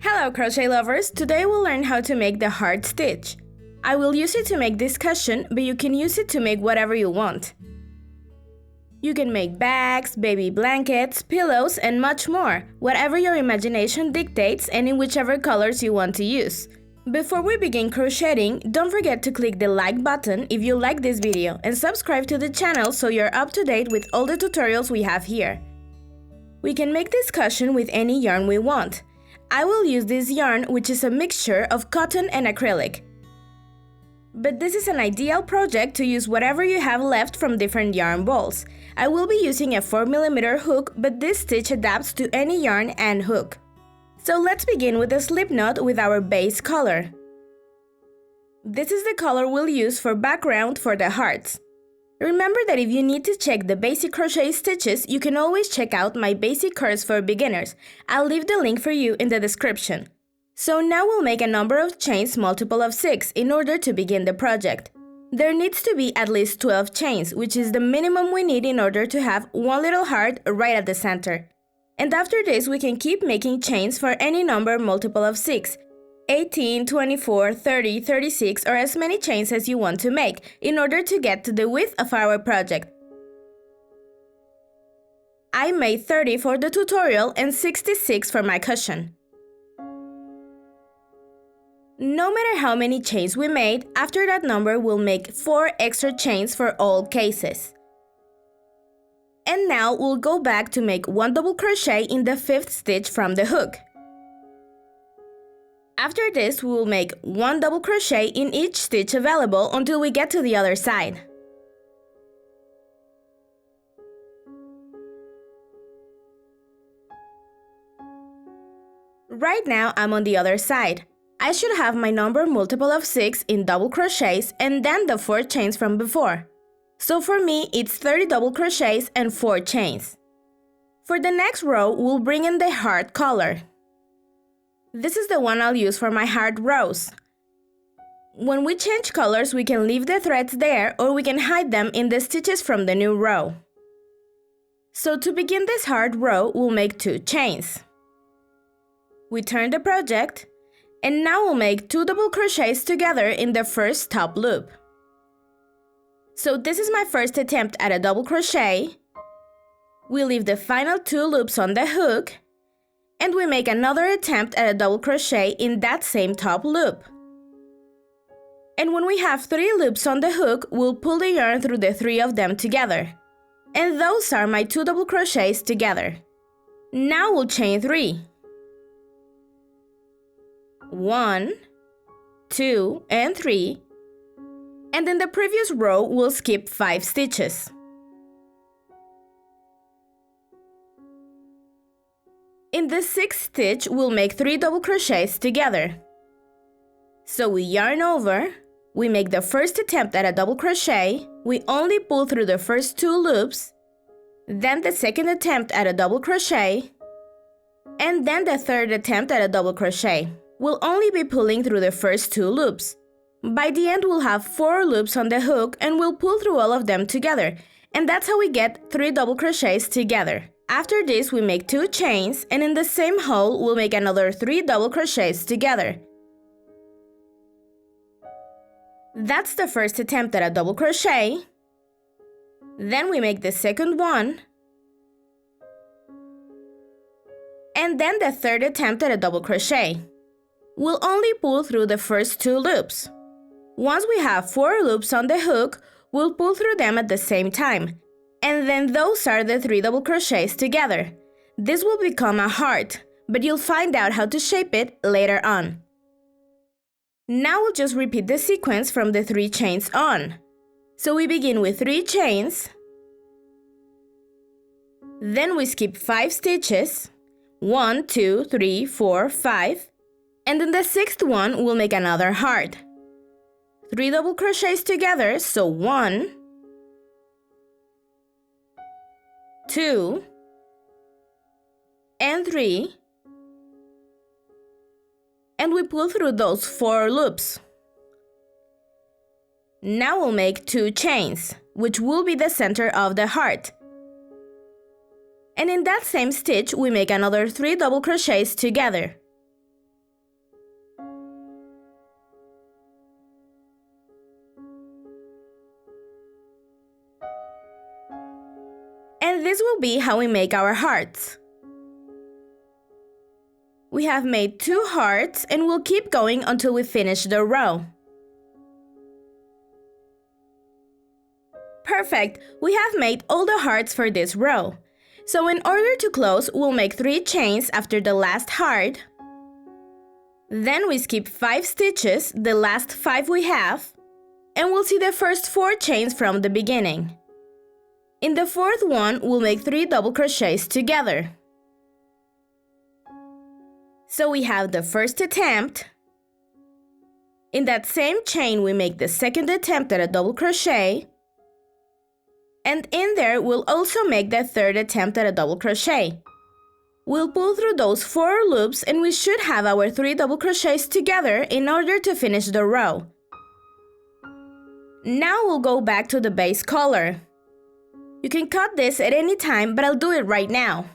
Hello crochet lovers! Today we'll learn how to make the heart stitch. I will use it to make this cushion, but you can use it to make whatever you want. You can make bags, baby blankets, pillows, and much more, whatever your imagination dictates and in whichever colors you want to use. Before we begin crocheting, don't forget to click the like button if you like this video and subscribe to the channel so you're up to date with all the tutorials we have here. We can make this cushion with any yarn we want. I will use this yarn, which is a mixture of cotton and acrylic. But this is an ideal project to use whatever you have left from different yarn balls. I will be using a 4mm hook, but this stitch adapts to any yarn and hook. So let's begin with a slip knot with our base color. This is the color we'll use for background for the hearts. Remember that if you need to check the basic crochet stitches, you can always check out my basic course for beginners. I'll leave the link for you in the description. So now we'll make a number of chains multiple of 6 in order to begin the project. There needs to be at least 12 chains, which is the minimum we need in order to have one little heart right at the center. And after this we can keep making chains for any number multiple of 6. 18, 24, 30, 36, or as many chains as you want to make in order to get to the width of our project. I made 30 for the tutorial and 66 for my cushion. No matter how many chains we made, after that number we'll make 4 extra chains for all cases. And now we'll go back to make 1 double crochet in the 5th stitch from the hook. After this, we will make 1 double crochet in each stitch available until we get to the other side. Right now, I'm on the other side. I should have my number multiple of 6 in double crochets and then the 4 chains from before. So for me, it's 30 double crochets and 4 chains. For the next row, we'll bring in the heart color. This is the one I'll use for my heart rows. When we change colors, we can leave the threads there or we can hide them in the stitches from the new row. So to begin this heart row, we'll make 2 chains. We turn the project, and now we'll make 2 double crochets together in the first top loop. So this is my first attempt at a double crochet. We leave the final 2 loops on the hook, and we make another attempt at a double crochet in that same top loop. And when we have 3 loops on the hook, we'll pull the yarn through the 3 of them together. And those are my 2 double crochets together. Now we'll chain 3. 1, 2, and 3. And in the previous row, we'll skip 5 stitches. In the 6th stitch, we'll make 3 double crochets together. So we yarn over, we make the first attempt at a double crochet, we only pull through the first 2 loops, then the second attempt at a double crochet, and then the third attempt at a double crochet. We'll only be pulling through the first 2 loops. By the end, we'll have 4 loops on the hook and we'll pull through all of them together, and that's how we get 3 double crochets together. After this, we make 2 chains, and in the same hole, we'll make another 3 double crochets together. That's the first attempt at a double crochet. Then we make the second one. And then the third attempt at a double crochet. We'll only pull through the first 2 loops. Once we have 4 loops on the hook, we'll pull through them at the same time. And then those are the 3 double crochets together. This will become a heart, but you'll find out how to shape it later on. Now we'll just repeat the sequence from the 3 chains on. So we begin with 3 chains. Then we skip 5 stitches. 1, 2, 3, 4, 5. And in the 6th one, we'll make another heart. 3 double crochets together, so 1, 2, and 3, and we pull through those 4 loops. Now we'll make 2 chains, which will be the center of the heart. And in that same stitch, we make another 3 double crochets together. this will be how we make our hearts. We have made 2 hearts and we'll keep going until we finish the row. Perfect! We have made all the hearts for this row. So in order to close, we'll make 3 chains after the last heart. Then we skip 5 stitches, the last 5 we have, and we'll see the first 4 chains from the beginning. In the 4th one, we'll make 3 double crochets together. So we have the first attempt. In that same chain, we make the second attempt at a double crochet. And in there, we'll also make the 3rd attempt at a double crochet. We'll pull through those 4 loops and we should have our 3 double crochets together in order to finish the row. Now we'll go back to the base color. You can cut this at any time, but I'll do it right now.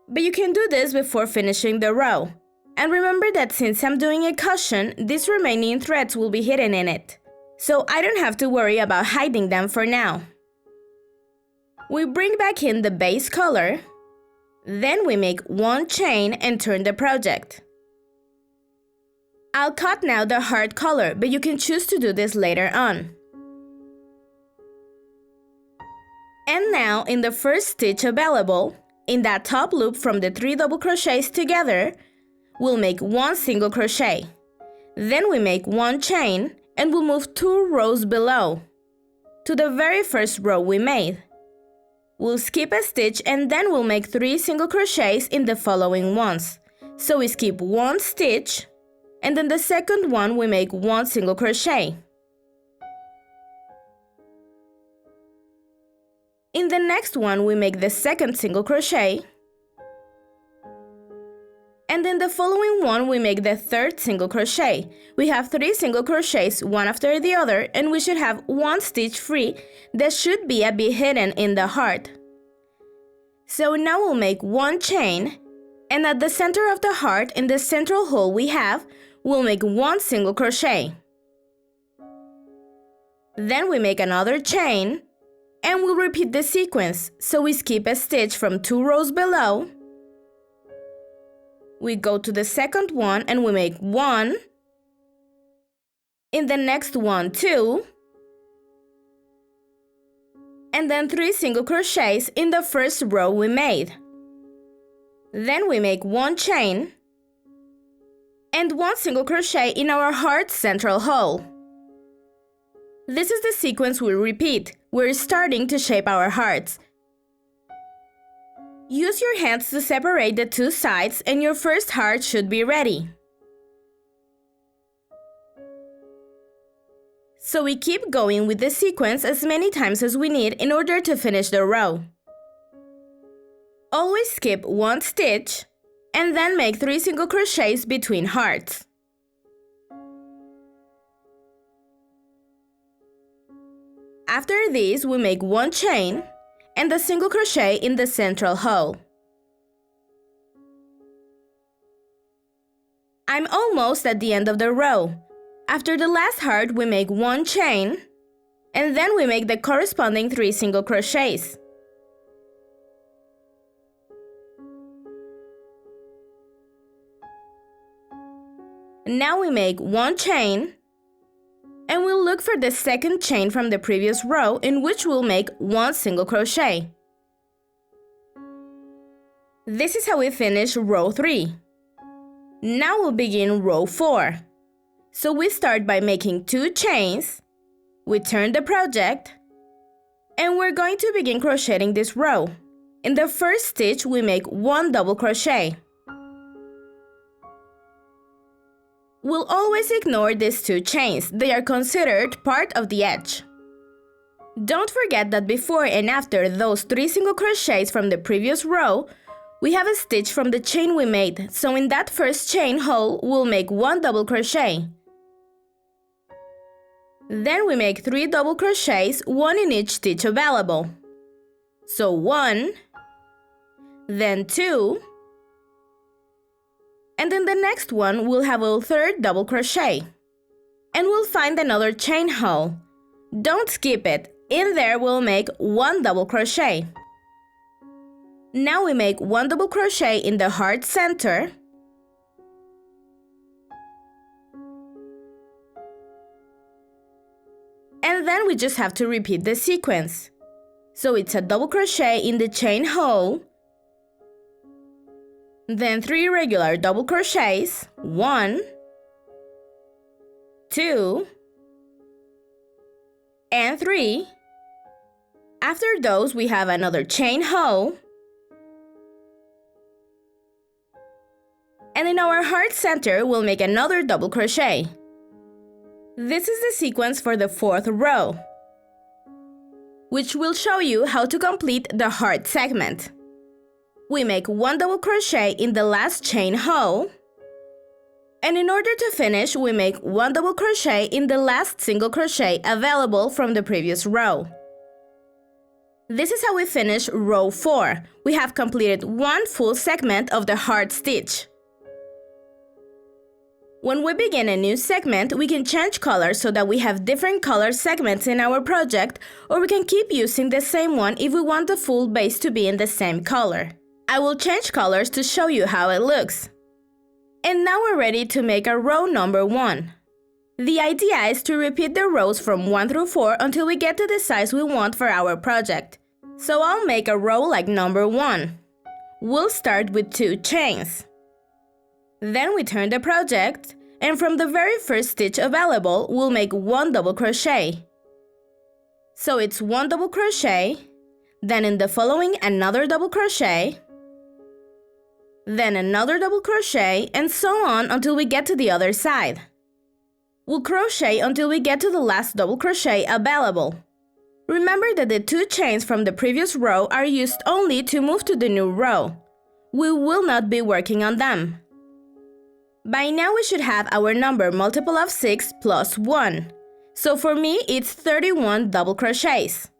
But you can do this before finishing the row. And remember that since I'm doing a cushion, these remaining threads will be hidden in it. So I don't have to worry about hiding them for now. We bring back in the base color. Then we make 1 chain and turn the project. I'll cut now the heart color, but you can choose to do this later on. And now in the first stitch available, in that top loop from the 3 double crochets together, we'll make 1 single crochet. Then we make 1 chain and we'll move 2 rows below to the very first row we made. We'll skip a stitch and then we'll make 3 single crochets in the following ones. So we skip 1 stitch and then the second one we make 1 single crochet. In the next one we make the second single crochet. And in the following one we make the 3rd single crochet. We have 3 single crochets one after the other and we should have 1 stitch free that should be a bit hidden in the heart. So now we'll make 1 chain and at the center of the heart in the central hole we have, we'll make 1 single crochet. Then we make another chain and we'll repeat the sequence. So we skip a stitch from 2 rows below. We go to the second one and we make 1. In the next one, 2. And then 3 single crochets in the first row we made. Then we make 1 chain and 1 single crochet in our heart central hole. This is the sequence we repeat. We're starting to shape our hearts. Use your hands to separate the 2 sides and your first heart should be ready. So we keep going with the sequence as many times as we need in order to finish the row. Always skip 1 stitch and then make 3 single crochets between hearts. After this, we make 1 chain and a single crochet in the central hole. I'm almost at the end of the row. After the last heart, we make 1 chain and then we make the corresponding 3 single crochets. Now we make 1 chain and we'll look for the second chain from the previous row in which we'll make 1 single crochet. This is how we finish row 3. Now we'll begin row 4. So we start by making 2 chains, we turn the project, and we're going to begin crocheting this row. In the first stitch we make 1 double crochet. We'll always ignore these 2 chains, they are considered part of the edge. Don't forget that before and after those 3 single crochets from the previous row, we have a stitch from the chain we made, so in that first chain hole we'll make 1 double crochet. Then we make 3 double crochets, 1 in each stitch available. So 1, then 2, and in the next one we'll have a 3rd double crochet. And we'll find another chain hole. Don't skip it, in there we'll make 1 double crochet. Now we make 1 double crochet in the heart center. And then we just have to repeat the sequence. So it's a double crochet in the chain hole, then 3 regular double crochets, 1, 2, and 3. After those, we have another chain hole, and in our heart center, we'll make another double crochet. This is the sequence for the 4th row, which will show you how to complete the heart segment. We make 1 double crochet in the last chain hole, and in order to finish, we make 1 double crochet in the last single crochet available from the previous row. This is how we finish row 4. We have completed 1 full segment of the heart stitch. When we begin a new segment, we can change colors so that we have different color segments in our project, or we can keep using the same one if we want the full base to be in the same color. I will change colors to show you how it looks. And now we're ready to make our row number 1. The idea is to repeat the rows from 1 through 4 until we get to the size we want for our project. So I'll make a row like number 1. We'll start with 2 chains. Then we turn the project, and from the very first stitch available, we'll make 1 double crochet. So it's 1 double crochet, then in the following another double crochet, then another double crochet, and so on until we get to the other side. We'll crochet until we get to the last double crochet available. Remember that the 2 chains from the previous row are used only to move to the new row. We will not be working on them. By now we should have our number multiple of 6 plus 1. So for me, it's 31 double crochets.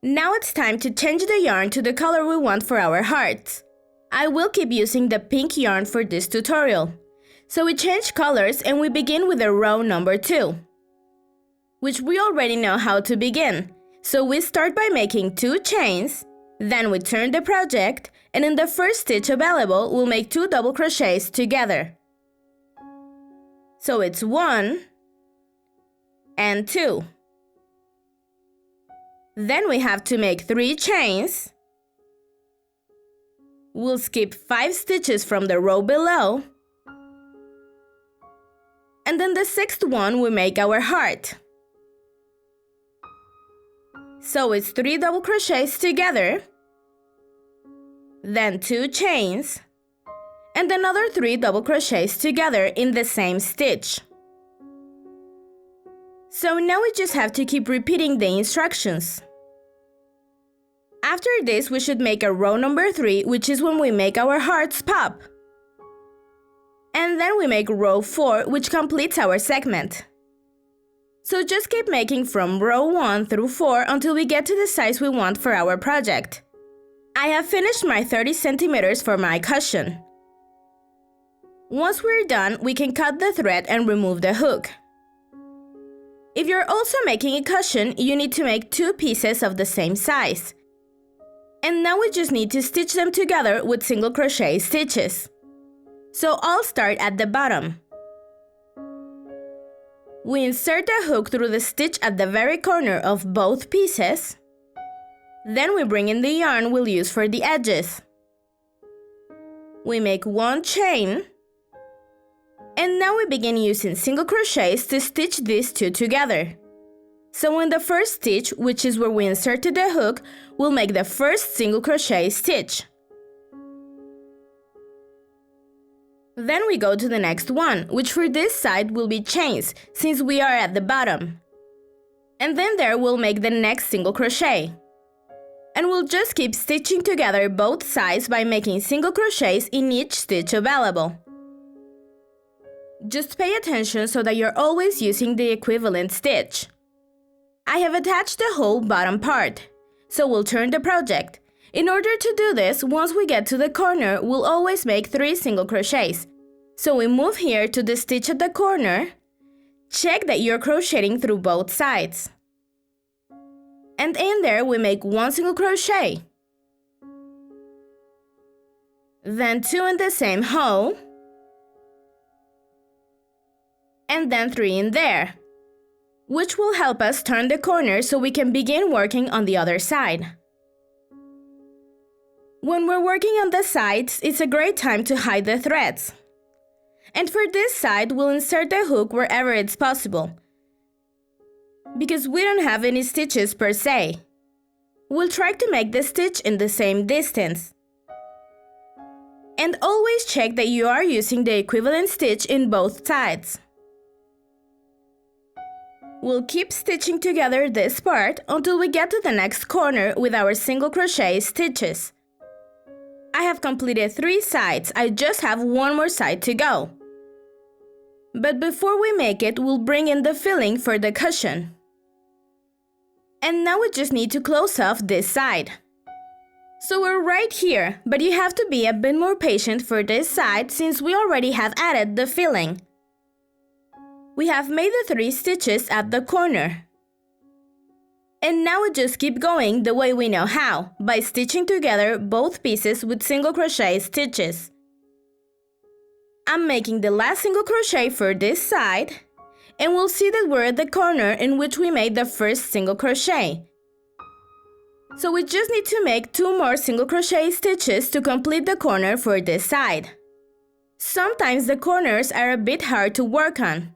Now it's time to change the yarn to the color we want for our hearts. I will keep using the pink yarn for this tutorial. So we change colors and we begin with the row number 2, which we already know how to begin. So we start by making 2 chains, then we turn the project, and in the first stitch available, we'll make 2 double crochets together. So it's 1 and 2. Then we have to make 3 chains. We'll skip 5 stitches from the row below. And then the 6th one we make our heart. So it's 3 double crochets together, then 2 chains, and another 3 double crochets together in the same stitch. So now we just have to keep repeating the instructions. After this, we should make a row number 3, which is when we make our hearts pop. And then we make row 4, which completes our segment. So just keep making from row 1 through 4 until we get to the size we want for our project. I have finished my 30 centimeters for my cushion. Once we're done, we can cut the thread and remove the hook. If you're also making a cushion, you need to make 2 pieces of the same size. And now we just need to stitch them together with single crochet stitches. So I'll start at the bottom. We insert the hook through the stitch at the very corner of both pieces. Then we bring in the yarn we'll use for the edges. We make 1 chain. And now we begin using single crochets to stitch these 2 together. So in the first stitch, which is where we inserted the hook, we'll make the first single crochet stitch. Then we go to the next one, which for this side will be chains, since we are at the bottom. And then there we'll make the next single crochet. And we'll just keep stitching together both sides by making single crochets in each stitch available. Just pay attention so that you're always using the equivalent stitch. I have attached the whole bottom part, so we'll turn the project. In order to do this, once we get to the corner, we'll always make 3 single crochets. So we move here to the stitch at the corner. Check that you're crocheting through both sides. And in there we make 1 single crochet. then 2 in the same hole, and then 3 in there, which will help us turn the corner so we can begin working on the other side. When we're working on the sides, it's a great time to hide the threads. And for this side, we'll insert the hook wherever it's possible, because we don't have any stitches per se. We'll try to make the stitch in the same distance. And always check that you are using the equivalent stitch in both sides. We'll keep stitching together this part until we get to the next corner with our single crochet stitches. I have completed 3 sides, I just have one more side to go. But before we make it, we'll bring in the filling for the cushion. And now we just need to close off this side. So we're right here, but you have to be a bit more patient for this side since we already have added the filling. We have made the 3 stitches at the corner. And now we just keep going the way we know how, by stitching together both pieces with single crochet stitches. I'm making the last single crochet for this side, and we'll see that we're at the corner in which we made the first single crochet. So we just need to make 2 more single crochet stitches to complete the corner for this side. Sometimes the corners are a bit hard to work on,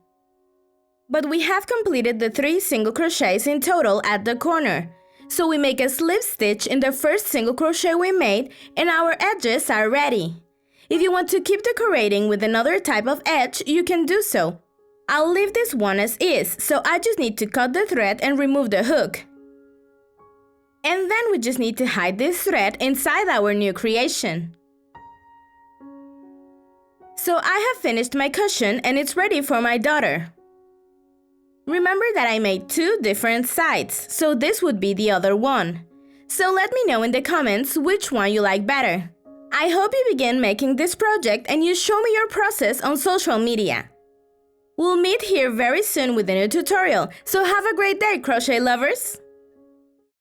but we have completed the 3 single crochets in total at the corner. So we make a slip stitch in the first single crochet we made and our edges are ready. If you want to keep decorating with another type of edge, you can do so. I'll leave this one as is, so I just need to cut the thread and remove the hook. And then we just need to hide this thread inside our new creation. So I have finished my cushion and it's ready for my daughter. Remember that I made 2 different sides, so this would be the other one. So let me know in the comments which one you like better. I hope you begin making this project and you show me your process on social media. We'll meet here very soon with a new tutorial, so have a great day, crochet lovers!